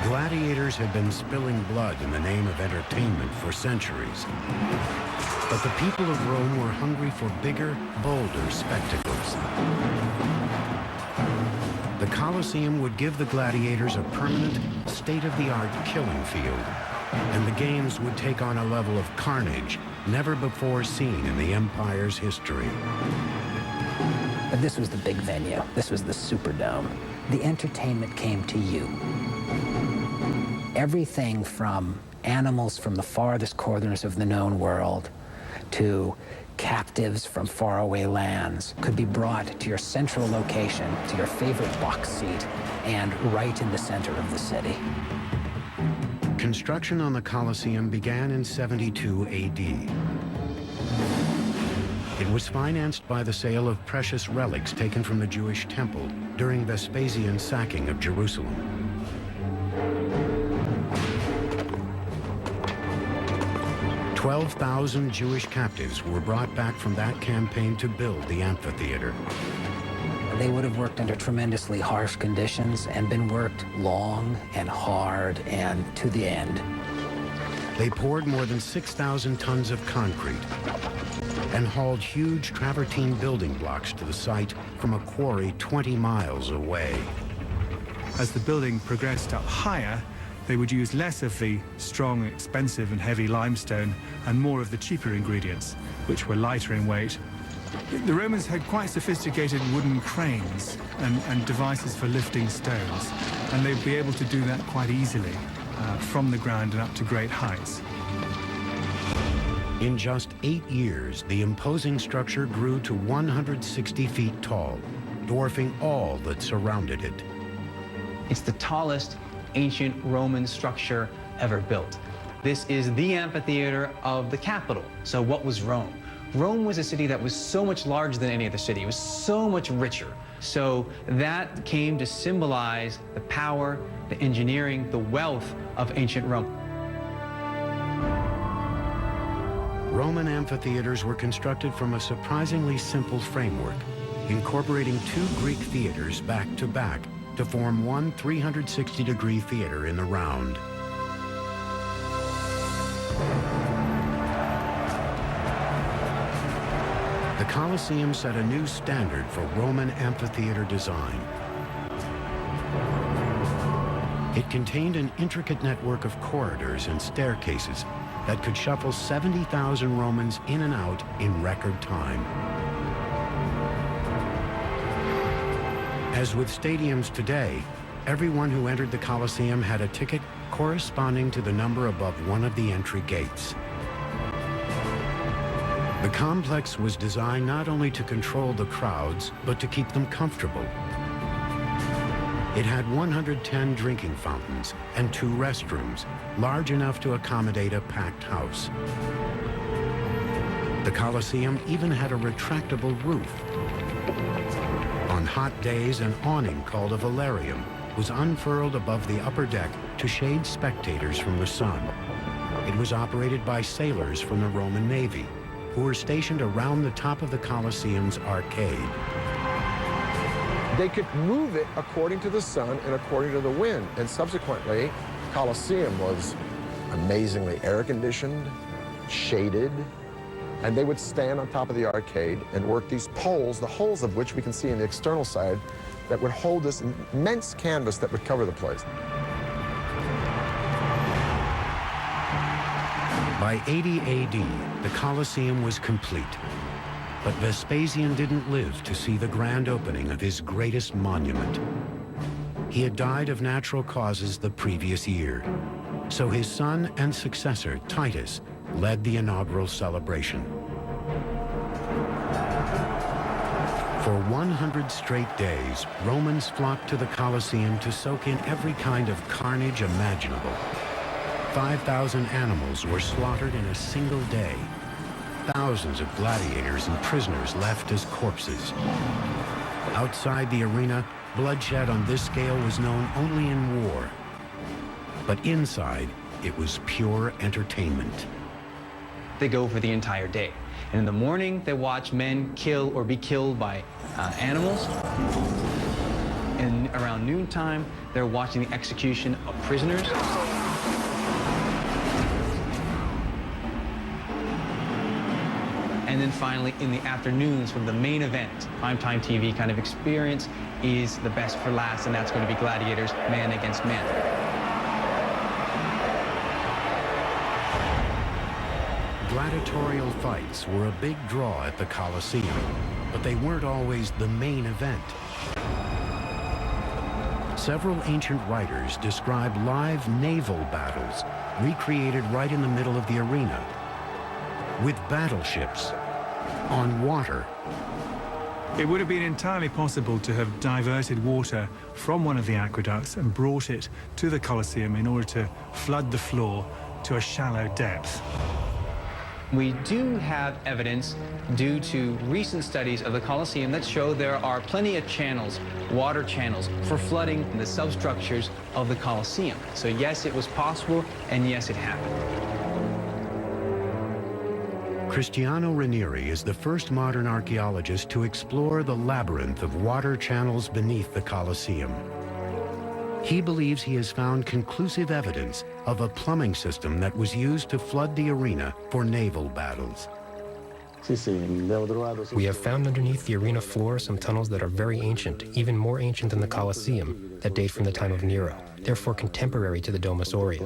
Gladiators had been spilling blood in the name of entertainment for centuries. But the people of Rome were hungry for bigger, bolder spectacles. The Colosseum would give the gladiators a permanent, state-of-the-art killing field, and the games would take on a level of carnage never before seen in the empire's history. But this was the big venue. This was the Superdome. The entertainment came to you. Everything from animals from the farthest corners of the known world to captives from faraway lands could be brought to your central location, to your favorite box seat, and right in the center of the city. Construction on the Colosseum began in 72 AD. It was financed by the sale of precious relics taken from the Jewish temple during Vespasian's sacking of Jerusalem. 12,000 Jewish captives were brought back from that campaign to build the amphitheater. They would have worked under tremendously harsh conditions and been worked long and hard and to the end. They poured more than 6,000 tons of concrete and hauled huge travertine building blocks to the site from a quarry 20 miles away. As the building progressed up higher, they would use less of the strong, expensive and heavy limestone and more of the cheaper ingredients, which were lighter in weight. The Romans had quite sophisticated wooden cranes and devices for lifting stones, and they'd be able to do that quite easily from the ground and up to great heights. In just 8 years, the imposing structure grew to 160 feet tall, dwarfing all that surrounded it. It's the tallest ancient Roman structure ever built. This is the amphitheater of the capital. So what was Rome? Rome was a city that was so much larger than any other city. It was so much richer. So that came to symbolize the power, the engineering, the wealth of ancient Rome. Roman amphitheaters were constructed from a surprisingly simple framework, incorporating 2 Greek theaters back to back to form one 360-degree theater in the round. The Colosseum set a new standard for Roman amphitheater design. It contained an intricate network of corridors and staircases that could shuffle 70,000 Romans in and out in record time. As with stadiums today, everyone who entered the Colosseum had a ticket corresponding to the number above one of the entry gates. The complex was designed not only to control the crowds, but to keep them comfortable. It had 110 drinking fountains and 2 restrooms, large enough to accommodate a packed house. The Colosseum even had a retractable roof. On hot days, an awning called a velarium was unfurled above the upper deck to shade spectators from the sun. It was operated by sailors from the Roman Navy, who were stationed around the top of the Colosseum's arcade. They could move it according to the sun and according to the wind, and subsequently, Colosseum was amazingly air-conditioned, shaded, and they would stand on top of the arcade and work these poles, the holes of which we can see on the external side, that would hold this immense canvas that would cover the place. By 80 AD, the Colosseum was complete. But Vespasian didn't live to see the grand opening of his greatest monument. He had died of natural causes the previous year. So his son and successor, Titus, led the inaugural celebration. For 100 straight days, Romans flocked to the Colosseum to soak in every kind of carnage imaginable. 5,000 animals were slaughtered in a single day. Thousands of gladiators and prisoners left as corpses. Outside the arena, bloodshed on this scale was known only in war. But inside, it was pure entertainment. They go for the entire day. And in the morning, they watch men kill or be killed by animals. And around noontime, they're watching the execution of prisoners. And then finally, in the afternoons, from the main event, primetime TV kind of experience is the best for last, and that's going to be gladiators, man against man. Gladiatorial fights were a big draw at the Colosseum, but they weren't always the main event. Several ancient writers describe live naval battles recreated right in the middle of the arena, with battleships on water. It would have been entirely possible to have diverted water from one of the aqueducts and brought it to the Colosseum in order to flood the floor to a shallow depth. We do have evidence due to recent studies of the Colosseum that show there are plenty of channels, water channels, for flooding the substructures of the Colosseum. So yes, it was possible, and yes, it happened. Cristiano Ranieri is the first modern archaeologist to explore the labyrinth of water channels beneath the Colosseum. He believes he has found conclusive evidence of a plumbing system that was used to flood the arena for naval battles. We have found underneath the arena floor some tunnels that are very ancient, even more ancient than the Colosseum, that date from the time of Nero, therefore contemporary to the Domus Aurea.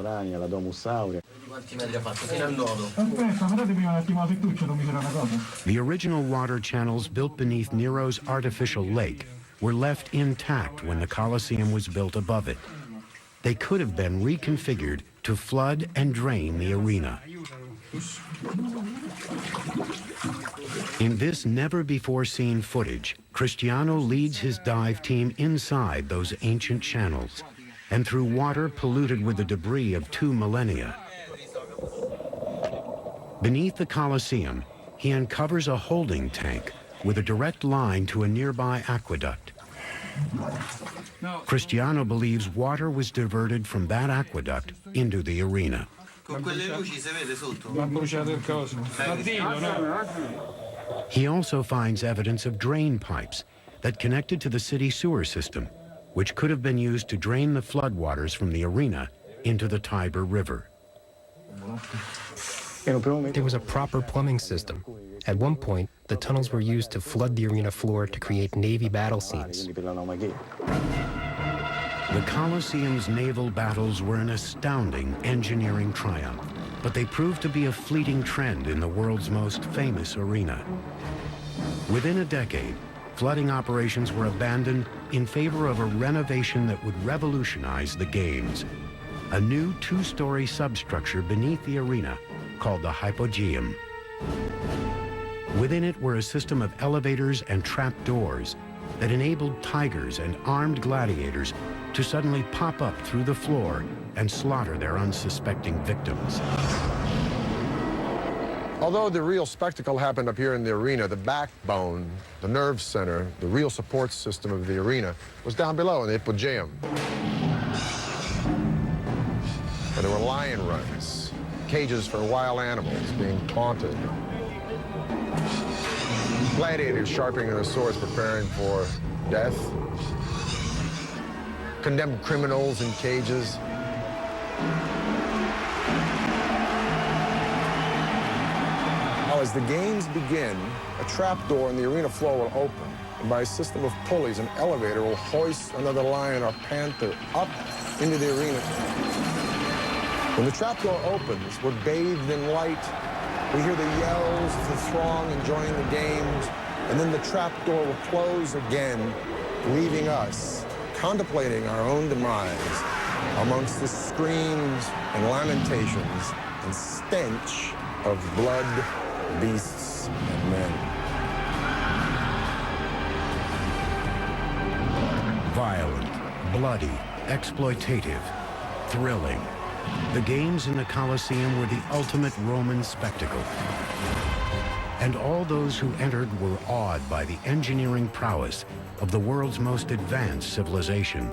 The original water channels built beneath Nero's artificial lake were left intact when the Colosseum was built above it. They could have been reconfigured to flood and drain the arena. In this never-before-seen footage, Cristiano leads his dive team inside those ancient channels and through water polluted with the debris of 2 millennia. Beneath the Colosseum, he uncovers a holding tank with a direct line to a nearby aqueduct. Cristiano believes water was diverted from that aqueduct into the arena. He also finds evidence of drain pipes that connected to the city sewer system, which could have been used to drain the floodwaters from the arena into the Tiber River. There was a proper plumbing system. At one point, the tunnels were used to flood the arena floor to create Navy battle scenes. The Colosseum's naval battles were an astounding engineering triumph, but they proved to be a fleeting trend in the world's most famous arena. Within a decade, flooding operations were abandoned in favor of a renovation that would revolutionize the games. A new 2-story substructure beneath the arena called the Hypogeum. Within it were a system of elevators and trapdoors that enabled tigers and armed gladiators to suddenly pop up through the floor and slaughter their unsuspecting victims. Although the real spectacle happened up here in the arena, the backbone, the nerve center, the real support system of the arena was down below in the Hypogeum. Where there were lion runs, cages for wild animals being taunted, gladiators sharpening their swords preparing for death, condemned criminals in cages. Now, as the games begin, a trapdoor in the arena floor will open, and by a system of pulleys, an elevator will hoist another lion or panther up into the arena. When the trapdoor opens, we're bathed in light. We hear the yells of the throng enjoying the games, and then the trapdoor will close again, leaving us contemplating our own demise amongst the screams and lamentations and stench of blood, beasts, and men. Violent, bloody, exploitative, thrilling. The games in the Colosseum were the ultimate Roman spectacle. And all those who entered were awed by the engineering prowess of the world's most advanced civilization.